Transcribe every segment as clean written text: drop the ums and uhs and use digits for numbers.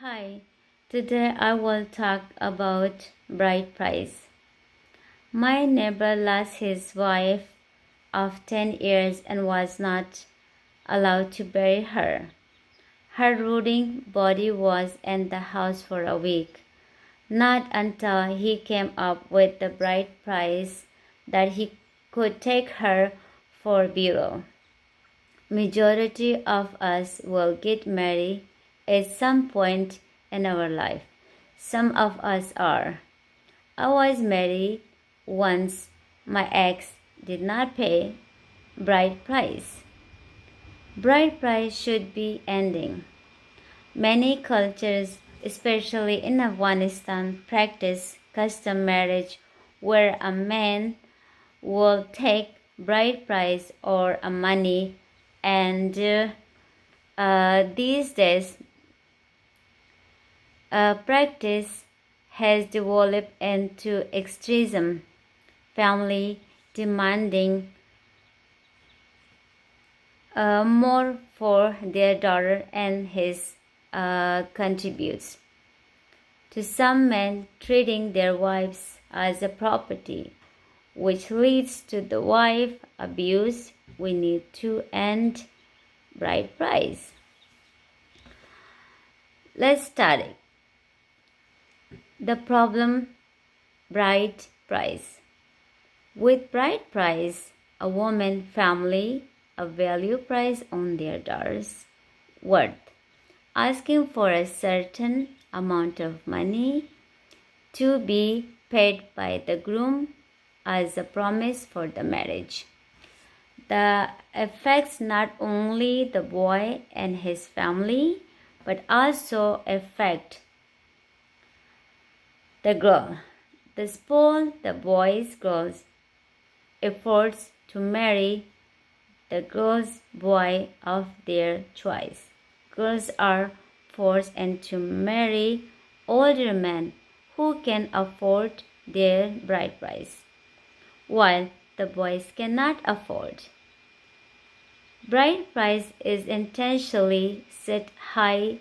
Hi, today I will talk about bride price. My neighbor lost his wife of 10 years and was not allowed to bury her. Her rotting body was in the house for a week, not until he came up with the bride price that he could take her for burial. Majority of us will get married at some point in our life. Some of us are. I was married once. My ex did not pay bride price. Bride price should be ending. Many cultures, especially in Afghanistan, practice custom marriage where a man will take bride price or a money, and these days practice has developed into extremism, family demanding more for their daughter and his contributes. To some men treating their wives as a property, which leads to the wife abuse. We need to end bride price. Let's start it. The problem, bride price. With bride price, a woman family a value price on their daughter's worth, asking for a certain amount of money to be paid by the groom as a promise for the marriage. The affects not only the boy and his family, but also affect the girl. The spoil the girl's efforts to marry the girl's boy of their choice. Girls are forced into marry older men who can afford their bride price, while the boys cannot afford. Bride price is intentionally set high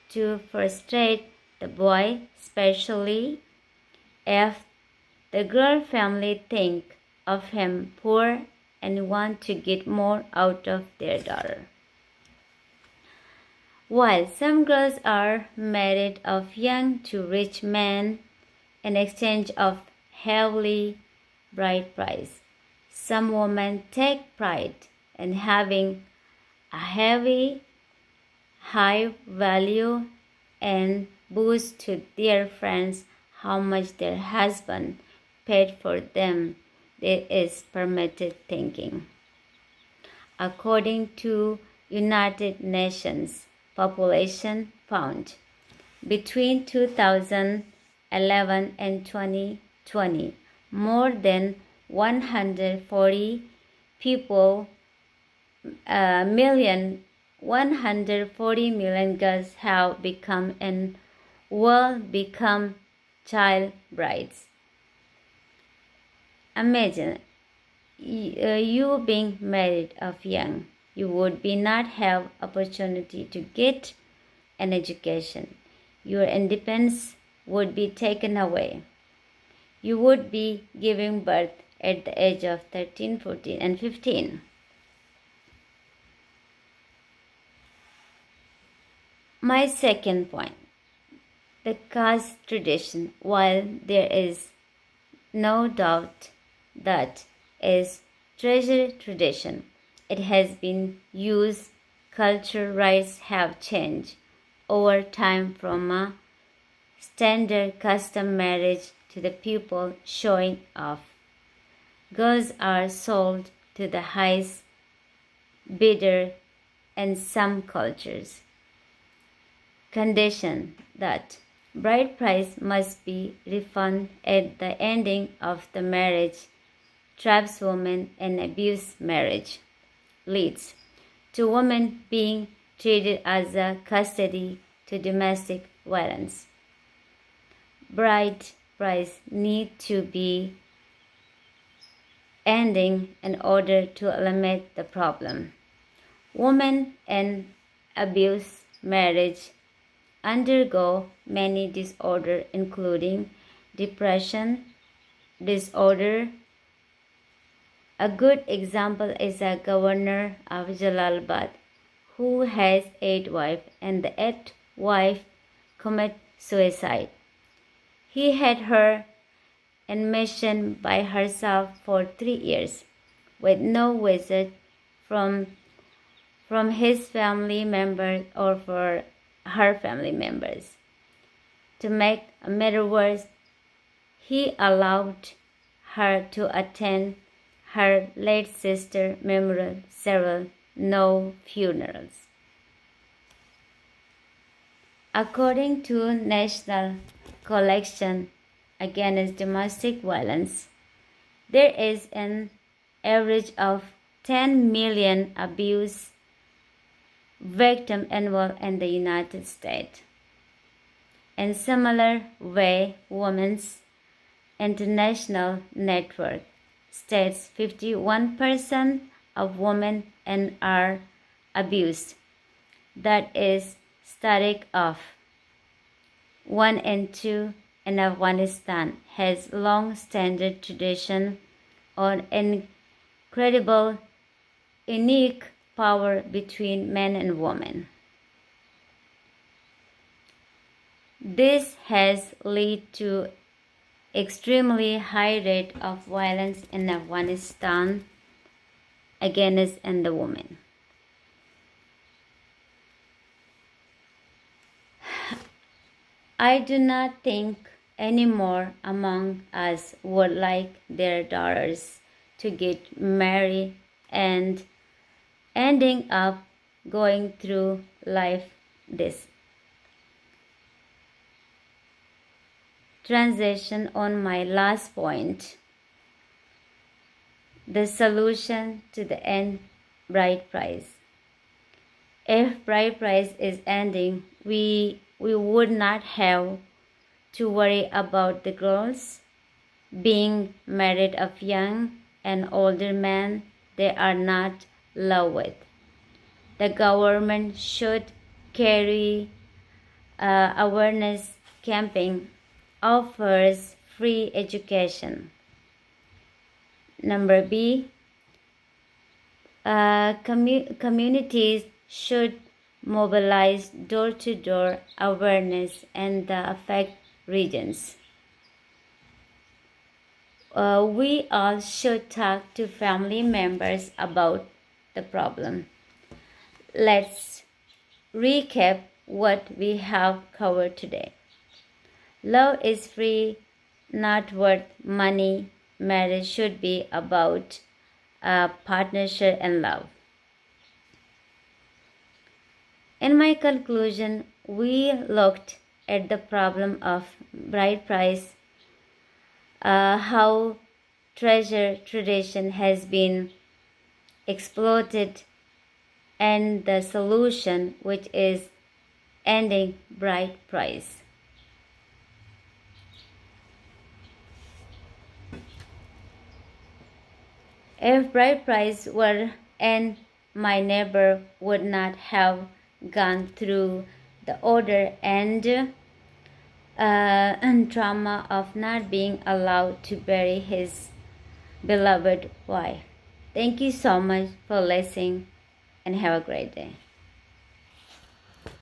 to frustrate the boy, especially if the girl family think of him poor and want to get more out of their daughter. While some girls are married off young to rich men in exchange of heavily bride price, some women take pride in having a heavy, high value and boast to their friends how much their husband paid for them. There is permitted thinking. According to United Nations Population Fund, between 2011 and 2020, more than 140 people, 140 million girls have become and will become child brides. Imagine you being married of young. You would be not have opportunity to get an education. Your independence would be taken away. You would be giving birth at the age of 13, 14, and 15. My second point, the caste tradition. While there is no doubt that is treasured tradition, it has been used. Cultural rights have changed over time from a standard custom marriage to the people showing off. Girls are sold to the highest bidder in some cultures. Condition that bride price must be refunded at the ending of the marriage traps women in abuse marriage, leads to women being treated as a custody to domestic violence. Bride price need to be ending in order to eliminate the problem. Women in abuse marriage undergo many disorders, including depression disorder. A good example is a governor of Jalalabad who has 8 wives, and the 8th wife committed suicide. He had her in mission by herself for 3 years, with no visit from his family members or for her family members. To make matters worse, he allowed her to attend her late sister's memorial service, no funerals. According to National Coalition Against Domestic Violence, there is an average of 10 million abuse victims involved in the United States. In similar way, Women's International Network states 51% of women are abused. That is static of 1 in 2 in Afghanistan has long-standing tradition on incredible, unique power between men and women. This has led to extremely high rate of violence in Afghanistan against the women. I do not think any more among us would like their daughters to get married and ending up going through life this. Transition on my last point. The solution to the end bride price. If bride price is ending, we would not have to worry about the girls being married of young and older men they are not love with. The government should carry awareness campaign, offers free education. Number B, communities should mobilize door-to-door awareness in the affected regions. We all should talk to family members about the problem. Let's recap what we have covered today. Love is free, not worth money. Marriage should be about partnership and love. In my conclusion, we looked at the problem of bride price, how treasure tradition has been exploited, and the solution, which is ending bride price. If bride price were end, my neighbor would not have gone through the order and trauma of not being allowed to bury his beloved wife. Thank you so much for listening and have a great day.